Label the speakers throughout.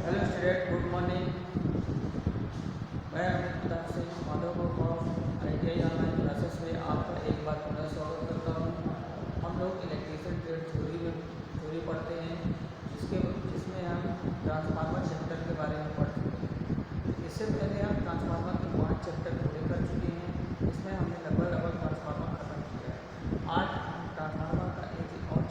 Speaker 1: Hello student, good morning. मैं Amitabh Singh Madhav of ITI online classes में आपका एक बार पुनः स्वागत करता हूँ। हम लोग इलेक्ट्रिशियन ट्रेड थ्योरी पढ़ते हैं, जिसमें हम ट्रांसफार्मर चैप्टर के बारे में पढ़ चुके हैं। इससे पहले हम ट्रांसफार्मर के 5 चैप्टर पूरे कर चुके हैं। इसमें हमने लगभग ट्रांसफार्मर खत्म किया है। आज हम ट्रांसफार्मर का एक और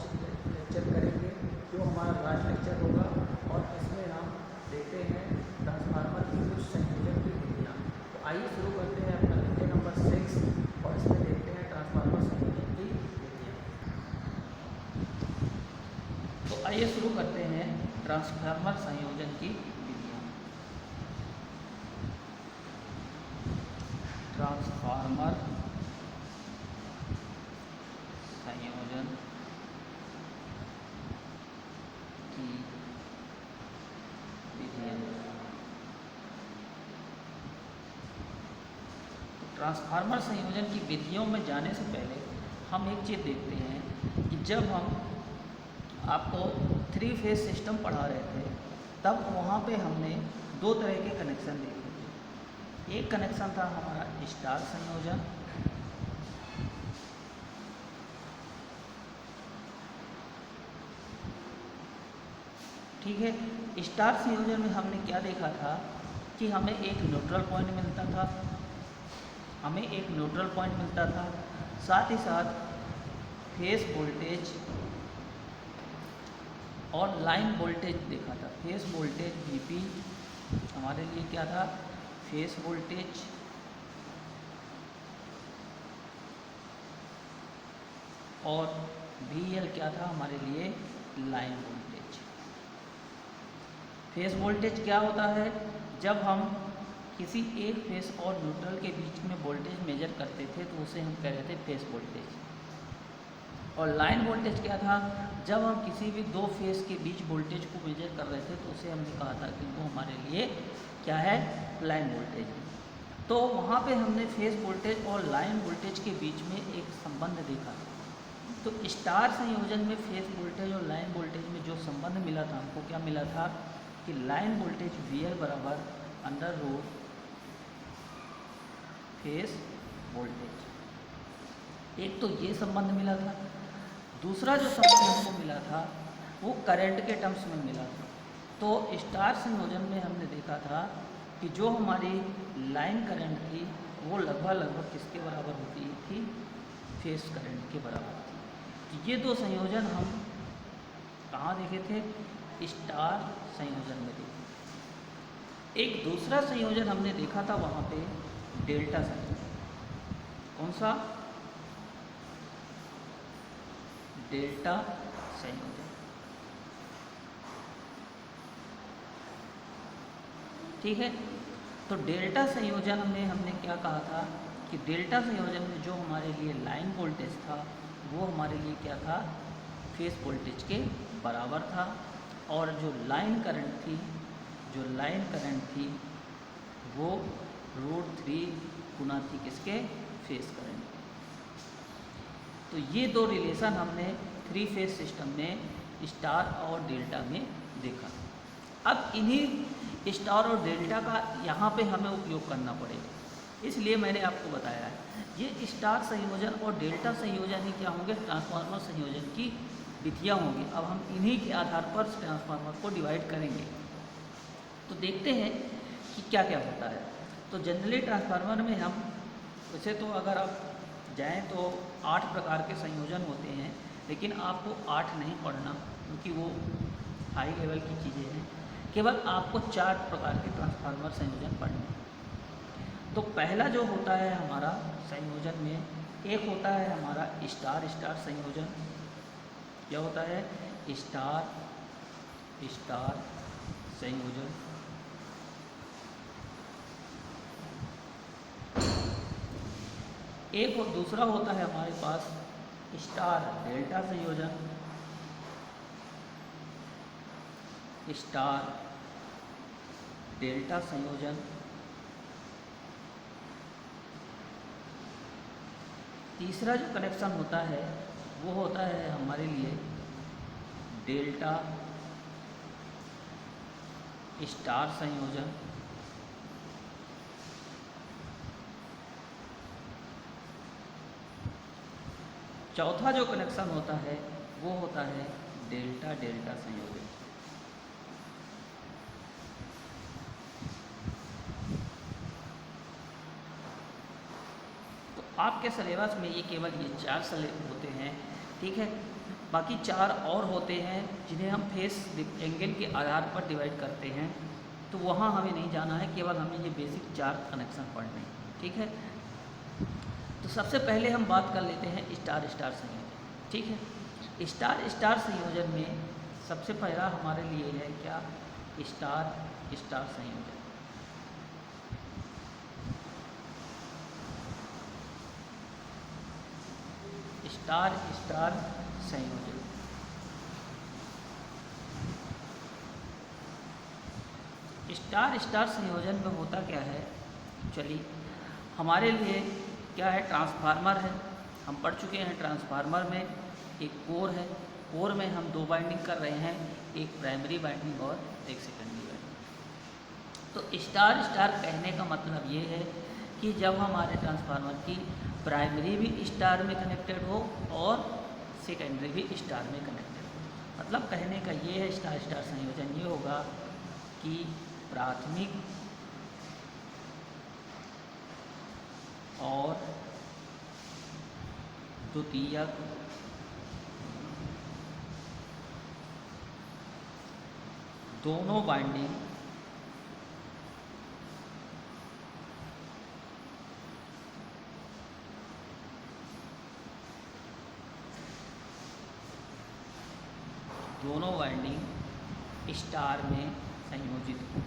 Speaker 1: लेक्चर करेंगे, जो हमारा लास्ट लेक्चर होगा, और इसमें हम देखते हैं ट्रांसफार्मर की कुछ संयोजन की विधियाँ। तो आइए शुरू करते हैं अपना लेक्चर नंबर 6, और इसमें देखते हैं ट्रांसफार्मर संयोजन की विधियाँ। तो आइए शुरू करते हैं ट्रांसफार्मर संयोजन की विधियाँ। ट्रांसफार्मर संयोजन की विधियाँ। ट्रांसफार्मर संयोजन की विधियों में जाने से पहले हम एक चीज़ देखते हैं कि जब हम आपको 3 फेज सिस्टम पढ़ा रहे थे, तब वहाँ पे हमने 2 तरह के कनेक्शन देखे थे। एक कनेक्शन था हमारा स्टार संयोजन, ठीक है। स्टार संयोजन में हमने क्या देखा था कि हमें एक न्यूट्रल पॉइंट मिलता था, साथ ही साथ फेस वोल्टेज और लाइन वोल्टेज देखा था। फेस वोल्टेज VP हमारे लिए क्या था, फेस वोल्टेज, और VL क्या था हमारे लिए, लाइन वोल्टेज। फेस वोल्टेज क्या होता है, जब हम किसी एक फेस और न्यूट्रल के बीच में वोल्टेज मेजर करते थे तो उसे हम कह रहे थे फेस वोल्टेज। और लाइन वोल्टेज क्या था, जब हम किसी भी 2 फेस के बीच वोल्टेज को मेजर कर रहे थे तो उसे हमने कहा था कि वो हमारे लिए क्या है, लाइन वोल्टेज। तो वहाँ पे हमने फेस वोल्टेज और लाइन वोल्टेज के बीच में एक संबंध देखा। तो स्टार संयोजन में फेस वोल्टेज और लाइन वोल्टेज में जो संबंध मिला था, हमको क्या मिला था कि लाइन वोल्टेज VL बराबर अंडर रूट फेस वोल्टेज। एक तो ये संबंध मिला था। दूसरा जो संबंध हमको मिला था वो करंट के टर्म्स में मिला था। तो स्टार संयोजन में हमने देखा था कि जो हमारी लाइन करंट थी वो लगभग किसके बराबर होती थी, फेस करंट के बराबर थी। तो ये 2 संयोजन हम कहाँ देखे थे, स्टार संयोजन में देखे। एक दूसरा संयोजन हमने देखा था वहाँ पे डेल्टा संयोजन। कौन सा, डेल्टा संयोजन, ठीक है। तो डेल्टा संयोजन में हमने क्या कहा था कि डेल्टा संयोजन में जो हमारे लिए लाइन वोल्टेज था वो हमारे लिए क्या था, फेस वोल्टेज के बराबर था। और जो लाइन करंट थी वो √3 गुना थी किसके, फेस करंट। तो ये 2 रिलेशन हमने 3 फेज सिस्टम में स्टार और डेल्टा में देखा। अब इन्हीं स्टार और डेल्टा का यहाँ पे हमें उपयोग करना पड़ेगा, इसलिए मैंने आपको बताया है ये स्टार संयोजन और डेल्टा संयोजन ही क्या होंगे, ट्रांसफार्मर संयोजन की विधियाँ होंगी। अब हम इन्हीं के आधार पर ट्रांसफार्मर को डिवाइड करेंगे। तो देखते हैं कि क्या क्या होता है। तो जनरली ट्रांसफार्मर में हम वैसे तो अगर आप जाएँ तो 8 प्रकार के संयोजन होते हैं, लेकिन आपको 8 नहीं पढ़ना क्योंकि वो हाई लेवल की चीज़ें हैं। केवल आपको 4 प्रकार के ट्रांसफार्मर संयोजन पढ़ने हैं। तो पहला जो होता है हमारा संयोजन में, एक होता है हमारा स्टार स्टार संयोजन। क्या होता है, स्टार स्टार संयोजन। एक और दूसरा होता है हमारे पास स्टार डेल्टा संयोजन, स्टार डेल्टा संयोजन। तीसरा जो कनेक्शन होता है वो होता है हमारे लिए डेल्टा स्टार संयोजन, चौथा जो कनेक्शन होता है वो होता है डेल्टा डेल्टा संयोजन। तो आपके सिलेबस में ये केवल ये 4 सिलेबस होते हैं, ठीक है। बाकी 4 और होते हैं जिन्हें हम फेस एंगल के आधार पर डिवाइड करते हैं, तो वहाँ हमें नहीं जाना है, केवल हमें ये बेसिक 4 कनेक्शन पढ़ने हैं, ठीक है। तो सबसे पहले हम बात कर लेते हैं स्टार स्टार संयोजन, ठीक है। स्टार स्टार संयोजन में सबसे पहला हमारे लिए है क्या, स्टार स्टार संयोजन। स्टार स्टार संयोजन, स्टार स्टार संयोजन में होता क्या है, चलिए हमारे लिए क्या है, ट्रांसफार्मर है, हम पढ़ चुके हैं। ट्रांसफार्मर में एक कोर है, कोर में हम 2 बाइंडिंग कर रहे हैं, एक प्राइमरी बाइंडिंग और एक सेकेंडरी बाइंडिंग। तो स्टार स्टार कहने का मतलब ये है कि जब हमारे ट्रांसफार्मर की प्राइमरी भी स्टार में कनेक्टेड हो और सेकेंडरी भी स्टार में कनेक्टेड हो, मतलब कहने का ये है स्टार स्टार संयोजन ये होगा कि प्राथमिक और द्वितीयक दोनों बाइंडिंग स्टार में संयोजित हो।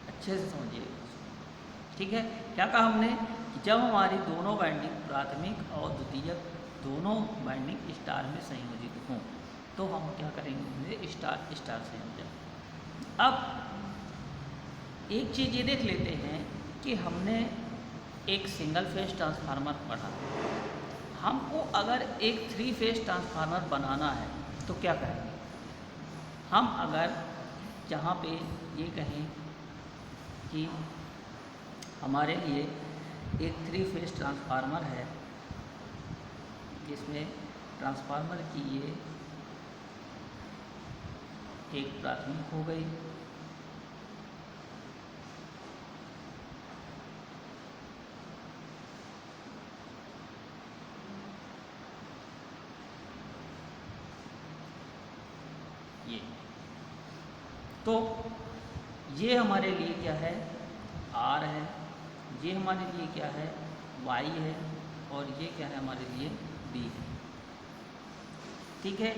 Speaker 1: अच्छे से समझिए, ठीक है। क्या कहा हमने कि जब हमारी दोनों बाइंडिंग प्राथमिक और द्वितीयक दोनों बाइंडिंग स्टार में संयोजित हों तो हम क्या करेंगे, स्टार स्टार संयोजन। अब एक चीज़ ये देख लेते हैं कि हमने एक सिंगल फेज ट्रांसफार्मर पढ़ा, हमको अगर एक 3 फेज ट्रांसफार्मर बनाना है तो क्या करेंगे हम। अगर जहाँ पे ये कहें कि हमारे लिए एक 3 फेज ट्रांसफार्मर है जिसमें ट्रांसफार्मर की ये एक प्राथमिक हो गई, ये तो ये हमारे लिए क्या है, R है, ये हमारे लिए क्या है, Y है, और ये क्या है हमारे लिए D है, ठीक है।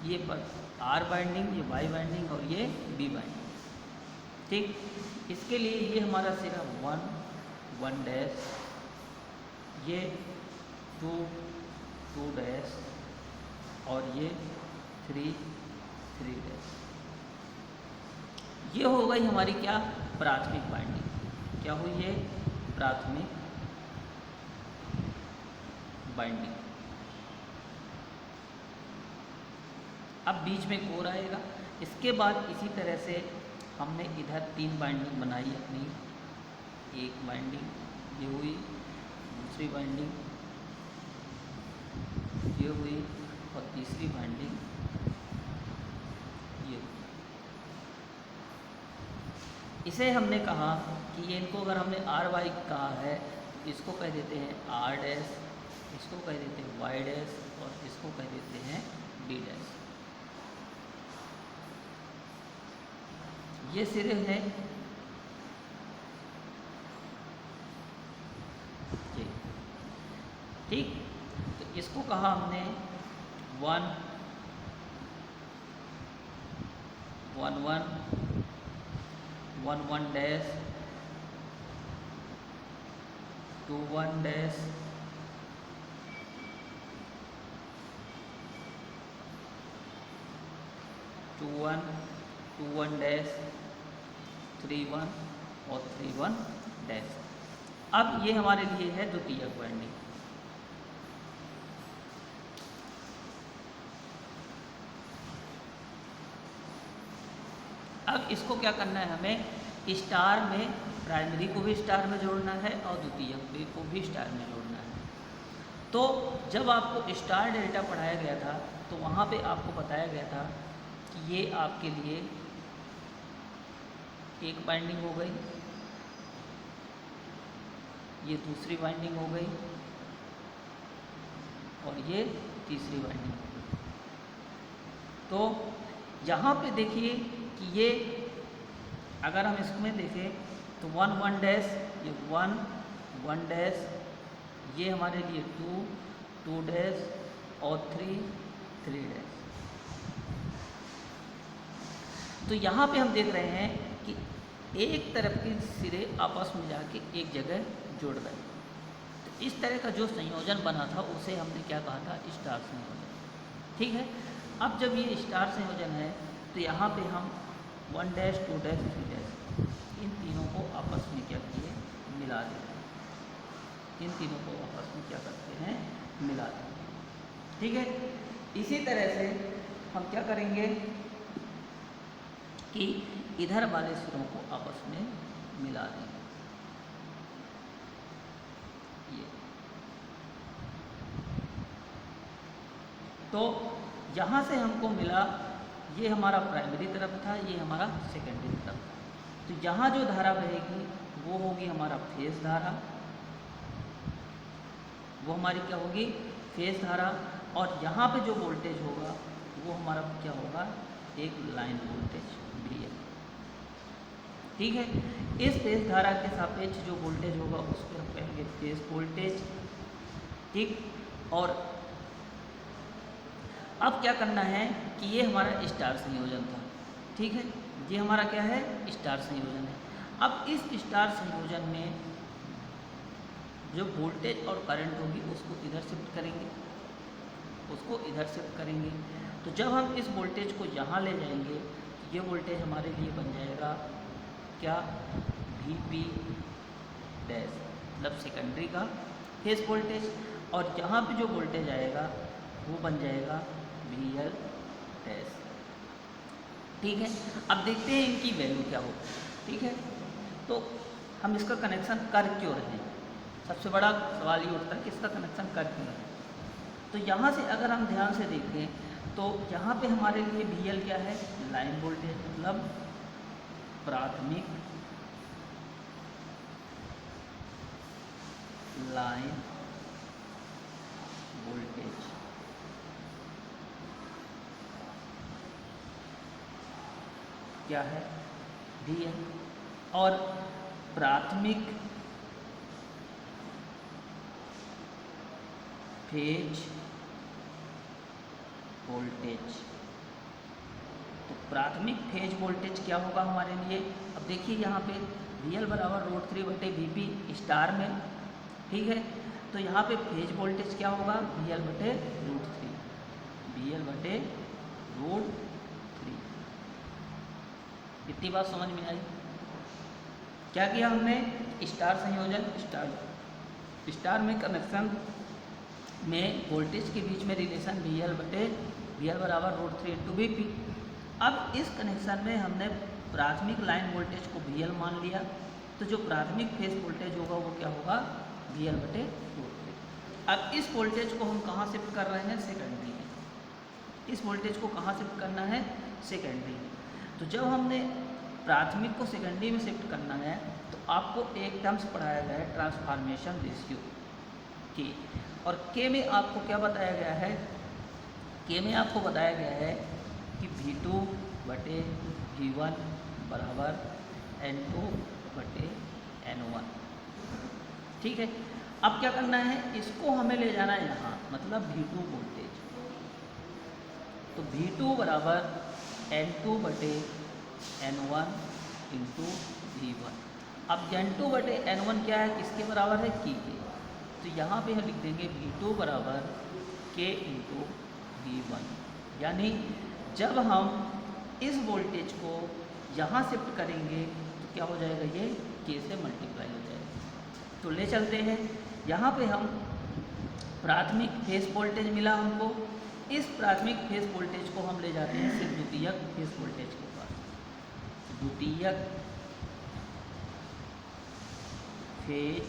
Speaker 1: ये पर R बाइंडिंग, ये Y बाइंडिंग और ये B बाइंडिंग, ठीक। इसके लिए ये हमारा सिरा 1 1 डैश, ये 2 2 डैश और ये 3 3 डैश। ये हो गई हमारी क्या, प्राथमिक बाइंडिंग। क्या हुई ये, प्राथमिक बाइंडिंग। अब बीच में कोर आएगा। इसके बाद इसी तरह से हमने इधर 3 बाइंडिंग बनाई अपनी, एक बाइंडिंग ये हुई, दूसरी बाइंडिंग ये हुई और तीसरी बाइंडिंग ये हुई। इसे हमने कहा कि ये इनको अगर हमने आर वाई कहा है, इसको कह देते हैं आर डैश, इसको कह देते हैं वाई डैश और इसको कह देते हैं डी डैश। ये सिरे हैं ये, ठीक। तो इसको कहा हमने 1 1 1 1 1 डैश, 2 1 डैश, 2 1 2 1 डैश, 3 1 और 3 1 डैश। अब ये हमारे लिए है द्वितीयक वाइंडिंग। अब इसको क्या करना है, हमें स्टार में प्राइमरी को भी स्टार में जोड़ना है और द्वितीयक को भी स्टार में जोड़ना है। तो जब आपको स्टार डेल्टा पढ़ाया गया था तो वहाँ पे आपको बताया गया था कि ये आपके लिए एक बाइंडिंग हो गई, ये दूसरी बाइंडिंग हो गई और ये तीसरी बाइंडिंग हो गई। तो यहाँ पे देखिए कि ये अगर हम इसमें देखें तो 1 1 डैश, ये 1 1 डैश, ये हमारे लिए 2 2 डैश और 3 3 डैश। तो यहाँ पे हम देख रहे हैं कि एक तरफ के सिरे आपस में जाके एक जगह जुड़ गए। तो इस तरह का जो संयोजन बना था उसे हमने क्या कहा था, स्टार संयोजन। ठीक है, अब जब ये स्टार संयोजन है तो यहाँ पे हम 1 डैश 2 डैश 3 डैश इन तीनों को आपस में क्या किए, मिला देते हैं। इन तीनों को आपस में क्या करते हैं, मिला देते हैं। ठीक है, इसी तरह से हम क्या करेंगे कि इधर वाले सिरों को आपस में मिला देंगे। ये तो यहाँ से हमको मिला, ये हमारा प्राइमरी तरफ था, ये हमारा सेकेंडरी तरफ था। तो यहाँ जो धारा बहेगी वो होगी हमारा फेज धारा, वो हमारी क्या होगी, फेज धारा। और यहाँ पे जो वोल्टेज होगा वो हमारा क्या होगा, एक लाइन वोल्टेज भी है। ठीक है, इस फेज धारा के सापेक्ष जो वोल्टेज होगा उसको हम कहेंगे फेज वोल्टेज। ठीक, और अब क्या करना है कि ये हमारा स्टार संयोजन था। ठीक है, ये हमारा क्या है, स्टार संयोजन है। अब इस स्टार संयोजन में जो वोल्टेज और करंट होगी उसको इधर शिफ्ट करेंगे, उसको इधर शिफ्ट करेंगे। तो जब हम इस वोल्टेज को यहाँ ले जाएंगे तो ये वोल्टेज हमारे लिए बन जाएगा क्या, VP डैश, मतलब सेकेंडरी का फेज वोल्टेज। और यहाँ पे जो वोल्टेज आएगा वो बन जाएगा VL डैश। ठीक है, अब देखते हैं इनकी वैल्यू क्या हो। ठीक है, तो हम इसका कनेक्शन कर क्यों रहे हैं, सबसे बड़ा सवाल ये उठता है कि इसका कनेक्शन कर क्यों रहे हैं। तो यहाँ से अगर हम ध्यान से देखें तो यहाँ पे हमारे लिए VL क्या है, लाइन वोल्टेज, मतलब प्राथमिक लाइन वोल्टेज। क्या है, VL। और प्राथमिक फेज वोल्टेज, तो प्राथमिक फेज वोल्टेज क्या होगा हमारे लिए। अब देखिए यहाँ पे VL बराबर √3/VP स्टार में। ठीक है, तो यहाँ पे फेज वोल्टेज क्या होगा, VL/√3, VL/√3। इतनी बात समझ में आई। क्या किया हमने, स्टार संयोजन, स्टार में कनेक्शन में वोल्टेज के बीच में रिलेशन VL बराबर √3/VP। अब इस कनेक्शन में हमने प्राथमिक लाइन वोल्टेज को VL मान लिया, तो जो प्राथमिक फेज वोल्टेज होगा वो क्या होगा, VL/√3। अब इस वोल्टेज को हम कहाँ शिफ्ट कर रहे हैं, सेकेंडरी में। इस वोल्टेज को कहाँ शिफ्ट करना है, सेकेंडरी में। तो जब हमने प्राथमिक को सेकेंडरी में शिफ्ट करना है तो आपको एक टर्म्स पढ़ाया गया है ट्रांसफॉर्मेशन रेशियो की, और के में आपको क्या बताया गया है, के में आपको बताया गया है कि V2/V1 बराबर N2/N1। ठीक है, अब क्या करना है, इसको हमें ले जाना है यहाँ, मतलब V2 वोल्टेज। तो V2 बराबर N2/N1 इंटू V1। अब N2/N1 क्या है, किसके बराबर है, की के। तो यहाँ पे हम लिख देंगे V2 बराबर K इंटू V1। यानी जब हम इस वोल्टेज को यहाँ शिफ्ट करेंगे तो क्या हो जाएगा, ये K से मल्टीप्लाई हो जाएगा। तो ले चलते हैं। यहाँ पे हम प्राथमिक फेज वोल्टेज मिला हमको, इस प्राथमिक फेज वोल्टेज को हम ले जाते हैं सिर्फ द्वितीयक फेज वोल्टेज के पास। द्वितीयक फेज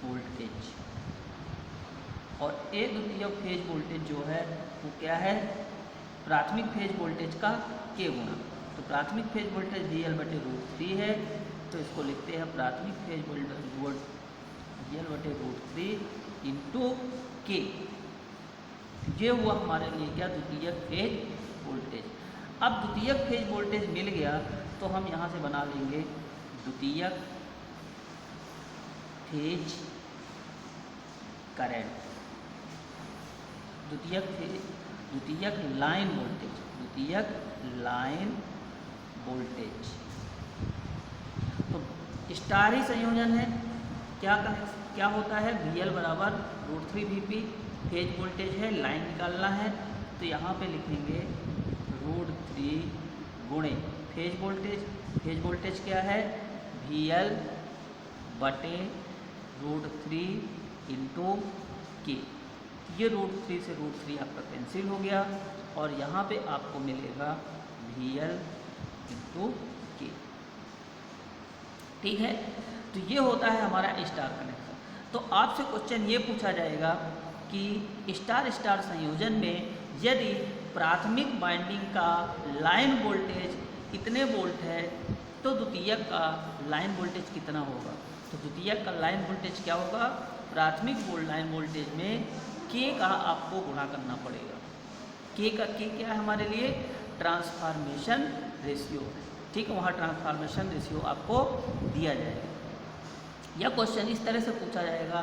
Speaker 1: वोल्टेज, और एक द्वितीयक फेज वोल्टेज जो है वो क्या है, प्राथमिक फेज वोल्टेज का के गुना। तो प्राथमिक फेज वोल्टेज VL/√3 है, तो इसको लिखते हैं प्राथमिक फेज वोल्टेज VL/√3 इंटू के। ये हुआ हमारे लिए क्या, द्वितीयक फेज वोल्टेज। अब द्वितीयक फेज वोल्टेज मिल गया तो हम यहाँ से बना लेंगे द्वितीयक फेज करंट, द्वितीयक लाइन वोल्टेज, द्वितीयक लाइन वोल्टेज। तो स्टार ही संयोजन है, क्या होता है, VL/√3 VP फेज वोल्टेज है, लाइन निकालना है। तो यहाँ पे लिखेंगे √3 गुणे फेज वोल्टेज। फेज वोल्टेज क्या है, VL/√3 इंटू के। ये √3 से √3 आपका कैंसिल हो गया और यहाँ पे आपको मिलेगा VL इंटू के। ठीक है, तो ये होता है हमारा स्टार कनेक्शन। तो आपसे क्वेश्चन ये पूछा जाएगा कि स्टार स्टार संयोजन में यदि प्राथमिक वाइंडिंग का लाइन वोल्टेज इतने वोल्ट है तो द्वितीयक का लाइन वोल्टेज कितना होगा। तो द्वितीयक का लाइन वोल्टेज क्या होगा, प्राथमिक लाइन वोल्टेज में के का आपको गुणा करना पड़ेगा। के क्या है हमारे लिए, ट्रांसफॉर्मेशन रेशियो। ठीक है, वहाँ ट्रांसफॉर्मेशन रेशियो आपको दिया जाएगा। यह क्वेश्चन इस तरह से पूछा जाएगा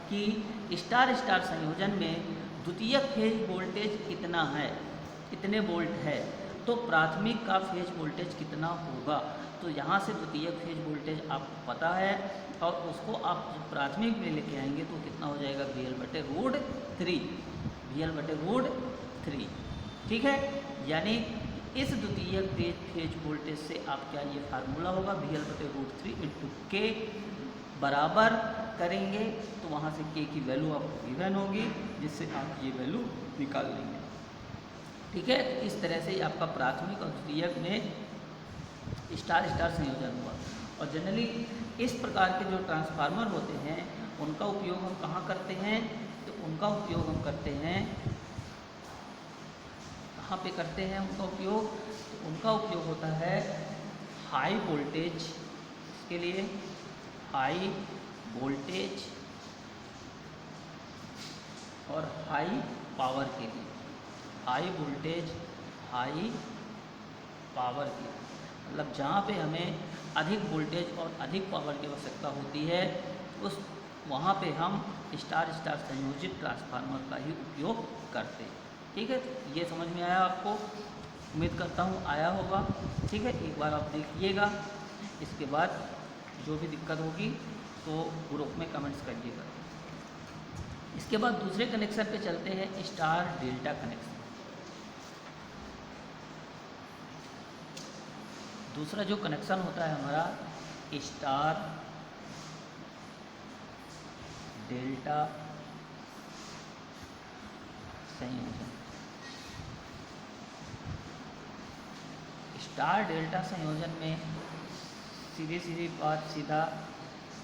Speaker 1: कि स्टार स्टार संयोजन में द्वितीयक फेज वोल्टेज कितना है, कितने वोल्ट है, तो प्राथमिक का फेज वोल्टेज कितना होगा। तो यहाँ से द्वितीयक फेज वोल्टेज आपको पता है और उसको आप प्राथमिक में लेके आएंगे तो कितना हो जाएगा, VL/√3, VL/√3। ठीक है, यानी इस द्वितीयक फेज वोल्टेज से आपका ये फार्मूला होगा, VL/√3 इंटू के बराबर करेंगे तो वहाँ से के की वैल्यू आपको गिवन होगी, जिससे आप ये वैल्यू निकाल लेंगे। ठीक है, तो इस तरह से आपका प्राथमिक और द्वितीयक में स्टार स्टार संयोजन हुआ। और जनरली इस प्रकार के जो ट्रांसफार्मर होते हैं उनका उपयोग हम कहाँ करते हैं, तो उनका उपयोग हम करते हैं, कहाँ पे करते हैं उनका उपयोग, तो उनका उपयोग होता है हाई वोल्टेज के लिए, हाई वोल्टेज और हाई पावर के लिए, हाई वोल्टेज हाई पावर के लिए, मतलब जहाँ पे हमें अधिक वोल्टेज और अधिक पावर की आवश्यकता होती है उस वहाँ पे हम स्टार स्टार संयोजित ट्रांसफार्मर का ही उपयोग करते हैं। ठीक है, ये समझ में आया आपको, उम्मीद करता हूँ आया होगा। ठीक है, एक बार आप देखिएगा, इसके बाद जो भी दिक्कत होगी तो ग्रुप में कमेंट्स करिएगा। इसके बाद दूसरे कनेक्शन पे चलते हैं, स्टार डेल्टा कनेक्शन। दूसरा जो कनेक्शन होता है हमारा स्टार डेल्टा संयोजन। स्टार डेल्टा संयोजन में सीधी बात, सीधा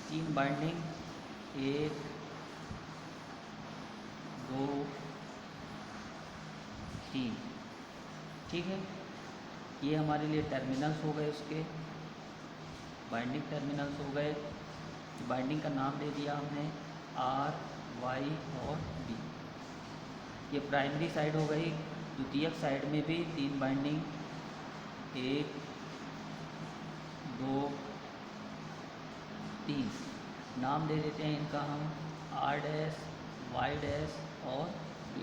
Speaker 1: 3 बाइंडिंग, 1 2 3। ठीक है, ये हमारे लिए टर्मिनल्स हो गए, उसके बाइंडिंग टर्मिनल्स हो गए। बाइंडिंग का नाम दे दिया हमने R, Y और B। ये प्राइमरी साइड हो गई। द्वितीयक साइड में भी 3 बाइंडिंग, 1 2 3। नाम दे देते हैं इनका हम R', Y' और B'।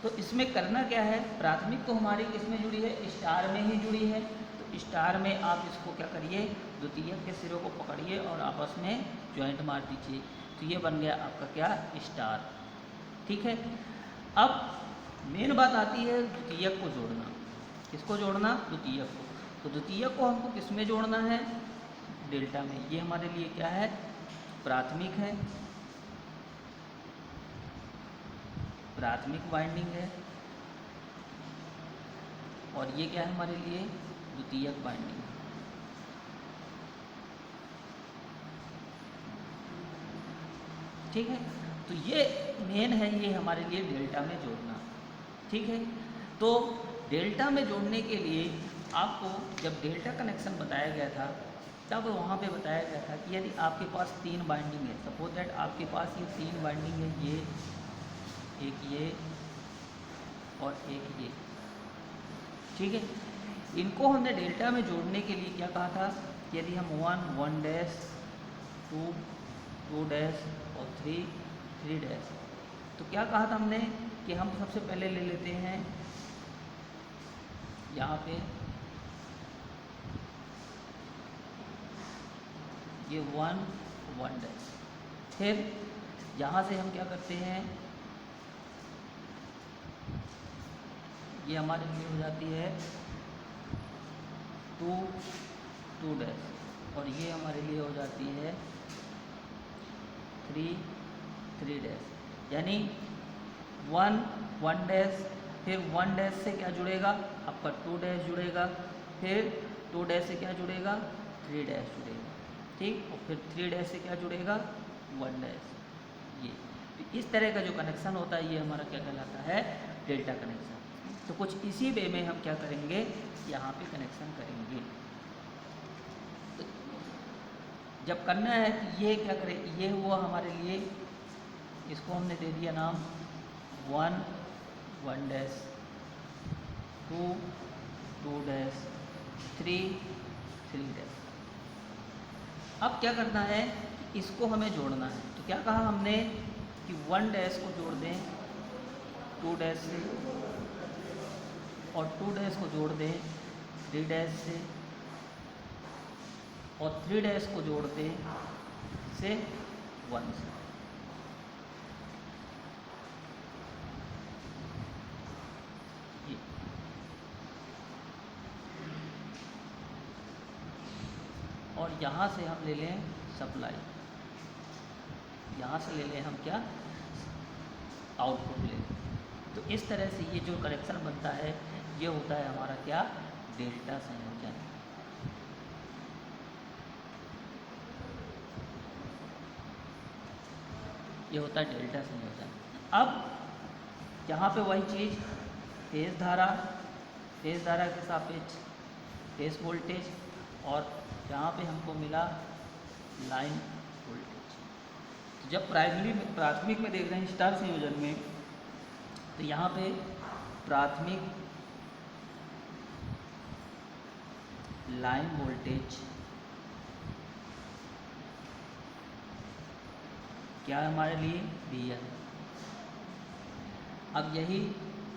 Speaker 1: तो इसमें करना क्या है, प्राथमिक तो हमारी किसमें जुड़ी है, स्टार में ही जुड़ी है। तो स्टार में आप इसको क्या करिए, द्वितीयक के सिरों को पकड़िए और आपस में ज्वाइंट मार दीजिए, तो ये बन गया आपका क्या, स्टार। ठीक है, अब मेन बात आती है द्वितीयक को जोड़ना। किसको जोड़ना, द्वितीयक को। तो द्वितीयक को हमको किस में जोड़ना है, डेल्टा में। ये हमारे लिए क्या है, प्राथमिक है, प्राथमिक वाइंडिंग है, और ये क्या है हमारे लिए, द्वितीयक वाइंडिंग है। ठीक है, तो ये मेन है, ये हमारे लिए डेल्टा में जोड़ना। ठीक है, तो डेल्टा में जोड़ने के लिए आपको जब डेल्टा कनेक्शन बताया गया था तब वहाँ पे बताया गया था कि यदि आपके पास 3 बाइंडिंग है, सपोज दैट आपके पास ये 3 बाइंडिंग है, ये एक, ये और एक ये। ठीक है, इनको हमने डेल्टा में जोड़ने के लिए क्या कहा था, यदि हम 1 डैश 2 डैश और 3 डैश, तो क्या कहा था हमने कि हम सबसे पहले ले लेते हैं यहाँ पे ये 1 डैश, फिर यहाँ से हम क्या करते हैं, ये हमारे लिए हो जाती है 2 डैश, और ये हमारे लिए हो जाती है 3 डैश। यानी 1 डैश, फिर 1 डैश से क्या जुड़ेगा आपका 2 डैश जुड़ेगा, फिर 2 डैश से क्या जुड़ेगा 3 डैश जुड़ेगा। ठीक, और फिर 3 डैश से क्या जुड़ेगा 1 डैश। ये तो इस तरह का जो कनेक्शन होता है ये हमारा क्या कहलाता है, डेल्टा कनेक्शन। तो कुछ इसी वे में हम क्या करेंगे, यहाँ पे कनेक्शन करेंगे। तो जब करना है तो ये क्या करें, ये हुआ हमारे लिए, इसको हमने दे दिया नाम 1 डैश, 2 डैश, 3 डैश। अब क्या करना है, इसको हमें जोड़ना है। तो क्या कहा हमने कि 1 डैश को जोड़ दें 2 डैश से, और 2 डैश को जोड़ दें 3 डैश से, और 3 डैश को जोड़ दें से 1 से। ये और यहाँ से हम ले लें सप्लाई, यहाँ से ले लें हम क्या, आउटपुट ले लें। तो इस तरह से ये जो कनेक्शन बनता है ये होता है हमारा क्या, डेल्टा संयोजन। ये होता है डेल्टा संयोजन। अब यहाँ पे वही चीज़, फेज धारा के सापेक्ष फेज वोल्टेज, और यहाँ पे हमको मिला लाइन वोल्टेज। तो जब प्राथमिक में देख रहे हैं स्टार संयोजन में, तो यहाँ पे प्राथमिक लाइन वोल्टेज क्या है हमारे लिए, VL। अब यही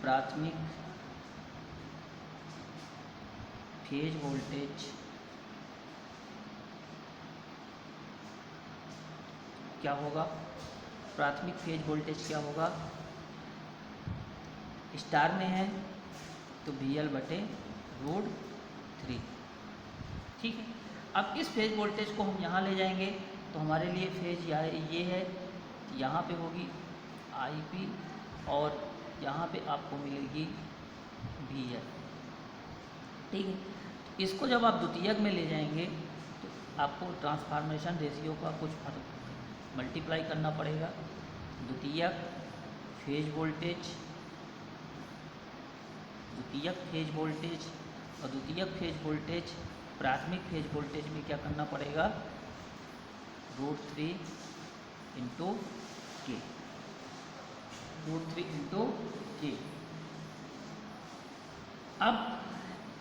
Speaker 1: प्राथमिक फेज वोल्टेज क्या होगा, प्राथमिक फेज वोल्टेज क्या होगा, स्टार में है तो VL/√3। ठीक है, अब इस फेज वोल्टेज को हम यहाँ ले जाएंगे तो हमारे लिए फेज ये है, यहाँ पे होगी IP, और यहाँ पे आपको मिलेगी VL। ठीक है, इसको जब आप द्वितीयक में ले जाएंगे तो आपको ट्रांसफॉर्मेशन रेशियो का कुछ मल्टीप्लाई करना पड़ेगा। द्वितीयक फेज वोल्टेज और द्वितीयक फेज वोल्टेज प्राथमिक फेज वोल्टेज में क्या करना पड़ेगा, √3 × K, √3 × K। अब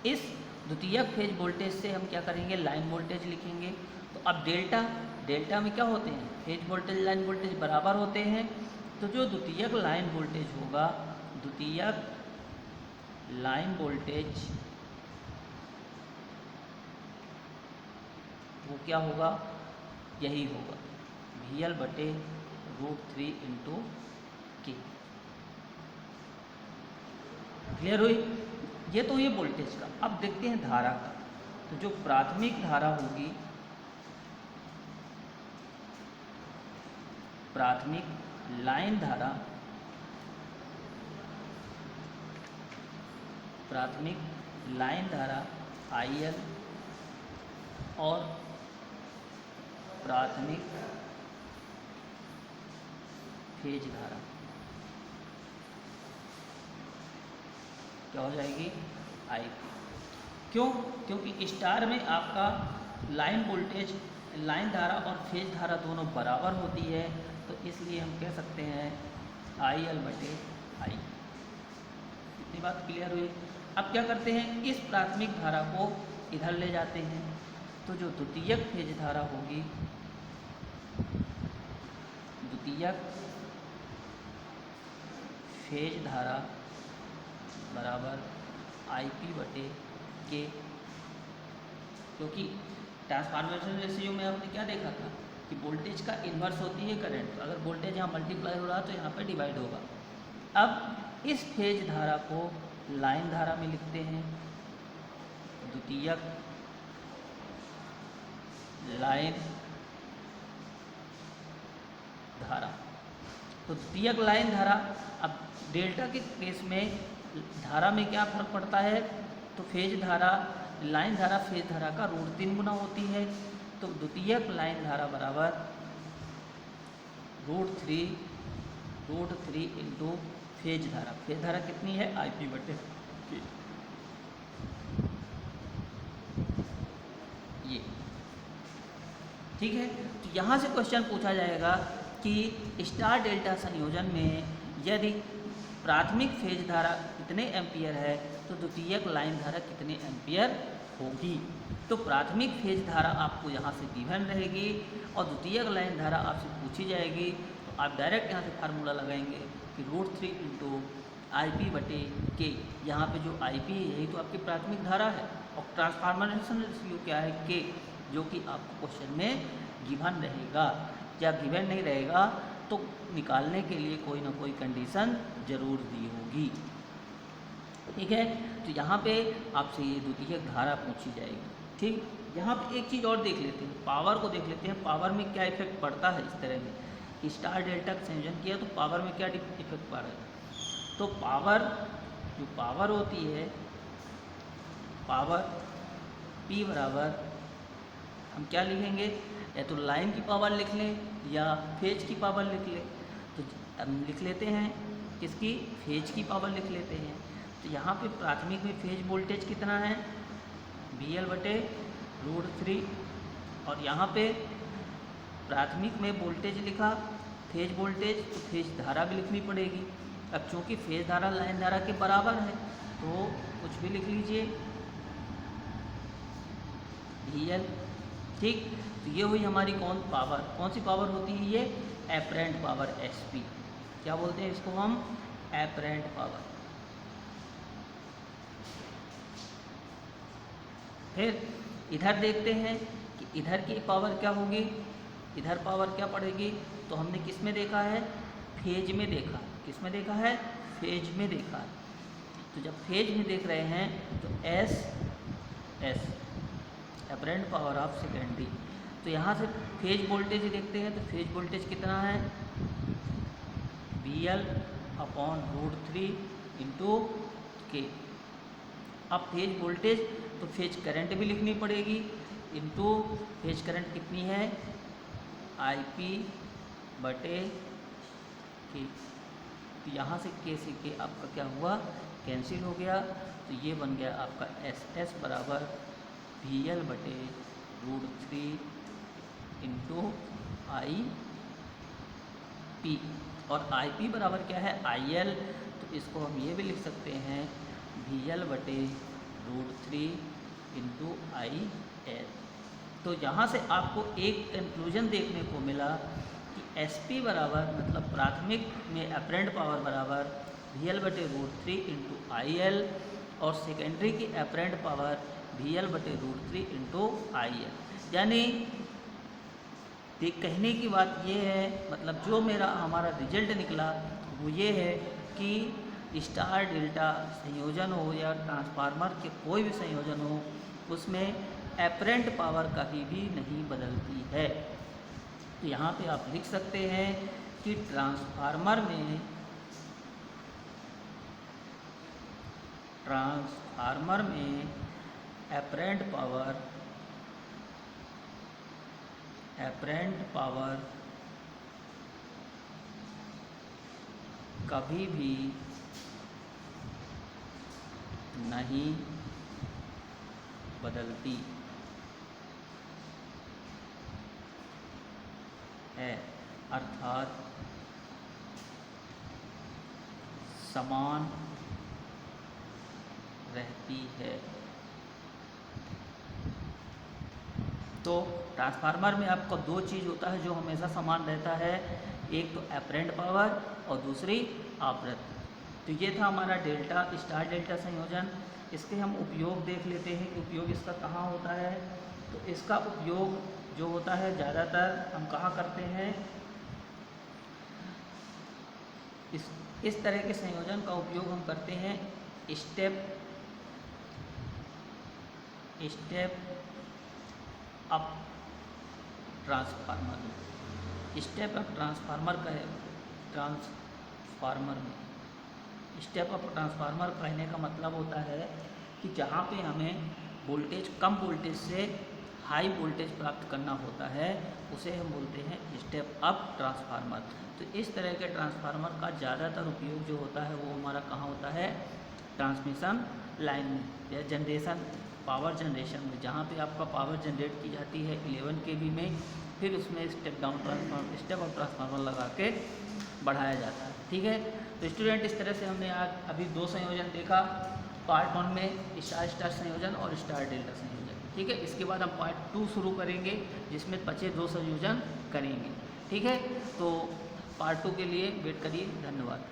Speaker 1: इस द्वितीयक फेज वोल्टेज से हम क्या करेंगे, लाइन वोल्टेज लिखेंगे। तो अब डेल्टा में क्या होते हैं, फेज वोल्टेज लाइन वोल्टेज बराबर होते हैं। तो जो द्वितीयक लाइन वोल्टेज होगा, द्वितीयक लाइन वोल्टेज वो क्या होगा, यही होगा VL/√3 × K। क्लियर हुई? ये तो ये वोल्टेज का। अब देखते हैं धारा का। तो जो प्राथमिक धारा होगी प्राथमिक लाइन धारा, प्राथमिक लाइन धारा IL और प्राथमिक फेज धारा क्या हो जाएगी? IP। क्यों? क्योंकि स्टार में आपका लाइन वोल्टेज, लाइन धारा और फेज धारा दोनों बराबर होती है, तो इसलिए हम कह सकते हैं IL/I। इतनी बात क्लियर हुई। अब क्या करते हैं, इस प्राथमिक धारा को इधर ले जाते हैं, तो जो द्वितीयक फेज धारा होगी, द्वितीयक फेज धारा बराबर IP/K। क्योंकि ट्रांसफॉर्मेशन रेशियो में आपने क्या देखा था कि वोल्टेज का इन्वर्स होती है करंट, तो अगर वोल्टेज यहाँ मल्टीप्लाई हो रहा है तो यहाँ पे डिवाइड होगा। अब इस फेज धारा को लाइन धारा में लिखते हैं, द्वितीयक लाइन धारा। तो द्वितीयक लाइन धारा, अब डेल्टा के केस में धारा में क्या फर्क पड़ता है, तो फेज धारा, लाइन धारा फेज धारा का √3 गुना होती है, तो द्वितीयक लाइन धारा बराबर √3 इंटू फेज धारा। फेज धारा कितनी है? IP/K। ये ठीक है। तो यहाँ से क्वेश्चन पूछा जाएगा कि स्टार डेल्टा संयोजन में यदि प्राथमिक फेज धारा कितने एम्पियर है तो द्वितीयक लाइन धारा कितने एम्पियर होगी। तो प्राथमिक फेज धारा आपको यहाँ से गिवन रहेगी और द्वितीयक लाइन धारा आपसे पूछी जाएगी, तो आप डायरेक्ट यहाँ से फार्मूला लगाएंगे कि √3 इंटू IP/K। यहाँ पे जो IP है यही तो आपकी प्राथमिक धारा है, और ट्रांसफॉर्मेशन रेशियो क्या है? K, जो कि आपको क्वेश्चन में गिवन रहेगा। या गिवन नहीं रहेगा तो निकालने के लिए कोई ना कोई कंडीशन जरूर दी होगी। ठीक है, तो यहाँ पे आपसे ये द्वितीयक धारा पूछी जाएगी। ठीक, यहाँ पे एक चीज़ और देख लेते हैं, पावर को देख लेते हैं। पावर में क्या इफेक्ट पड़ता है इस तरह में कि स्टार डेल्टा का संयोजन किया तो पावर में क्या इफेक्ट पड़ रहा है। तो पावर, जो पावर होती है, पावर P बराबर हम क्या लिखेंगे, या तो लाइन की पावर लिख लें या फेज की पावर लिख लें। तो हम लिख लेते हैं किसकी? फेज की पावर लिख लेते हैं। तो यहाँ पे प्राथमिक में फेज वोल्टेज कितना है? VL/√3। और यहाँ पे प्राथमिक में वोल्टेज लिखा, फेज वोल्टेज, तो फेज धारा भी लिखनी पड़ेगी। अब चूँकि फेज धारा लाइन धारा के बराबर है तो कुछ भी लिख लीजिए, VL। ठीक, तो ये हुई हमारी पावर। कौन सी पावर होती है ये? Apparent power, SP। क्या बोलते हैं इसको हम? Apparent power. फिर इधर देखते हैं कि इधर की पावर क्या होगी, इधर पावर क्या पड़ेगी। तो हमने किस में देखा है? फेज में देखा। किस में देखा है? फेज में देखा। तो जब फेज में देख रहे हैं तो S apparent power of secondary. तो यहाँ से फेज वोल्टेज देखते हैं, तो फेज वोल्टेज कितना है? VL/√3 into K। अब फेज वोल्टेज, तो फेज करंट भी लिखनी पड़ेगी, इंटू फेज करंट कितनी है? IP/K। तो यहाँ से K से K आपका क्या हुआ? कैंसिल हो गया। तो ये बन गया आपका SS बराबर VL/√3 इंटू IP। और IP बराबर क्या है? IL। तो इसको हम ये भी लिख सकते हैं VL/√3 इंटू IL। तो यहाँ से आपको एक कंक्लूजन देखने को मिला कि SP बराबर, मतलब प्राथमिक में एपरेंट पावर बराबर VL/√3 इंटू IL, और सेकेंडरी की apparent power VL/√3 into IL। यानी कहने की बात ये है, मतलब जो हमारा रिजल्ट निकला वो ये है कि स्टार डेल्टा संयोजन हो या ट्रांसफार्मर के कोई भी संयोजन हो, उसमें एपरेंट पावर कभी भी नहीं बदलती है। तो यहाँ पे आप लिख सकते हैं कि ट्रांसफार्मर में एपरेंट पावर कभी भी नहीं बदलती है, अर्थात समान रहती है। तो ट्रांसफार्मर में आपको दो चीज़ होता है जो हमेशा समान रहता है, एक तो एपरेंट पावर और दूसरी आवृत्ति। तो ये था हमारा डेल्टा स्टार डेल्टा संयोजन। इसके हम उपयोग देख लेते हैं कि उपयोग इसका कहाँ होता है। तो इसका उपयोग जो होता है ज़्यादातर हम कहाँ करते हैं, इस तरह के संयोजन का उपयोग हम करते हैं स्टेप अप ट्रांसफार्मर में। स्टेप अप ट्रांसफार्मर कहने का मतलब होता है कि जहाँ पे हमें वोल्टेज कम वोल्टेज से हाई वोल्टेज प्राप्त करना होता है उसे हम बोलते हैं स्टेप अप ट्रांसफार्मर। तो इस तरह के ट्रांसफार्मर का ज़्यादातर उपयोग जो होता है वो हमारा कहाँ होता है, ट्रांसमिशन लाइन में या पावर जनरेशन में, जहाँ पे आपका पावर जनरेट की जाती है 11 kV में, फिर उसमें स्टेप अप ट्रांसफार्मर लगा के बढ़ाया जाता है। ठीक है, तो स्टूडेंट इस तरह से हमने आज अभी दो संयोजन देखा, पार्ट 1 में स्टार स्टार संयोजन और स्टार डेल्टा संयोजन। ठीक है, इसके बाद हम पार्ट 2 शुरू करेंगे जिसमें बचे दो संयोजन करेंगे। ठीक है, तो पार्ट 2 के लिए वेट करिए। धन्यवाद।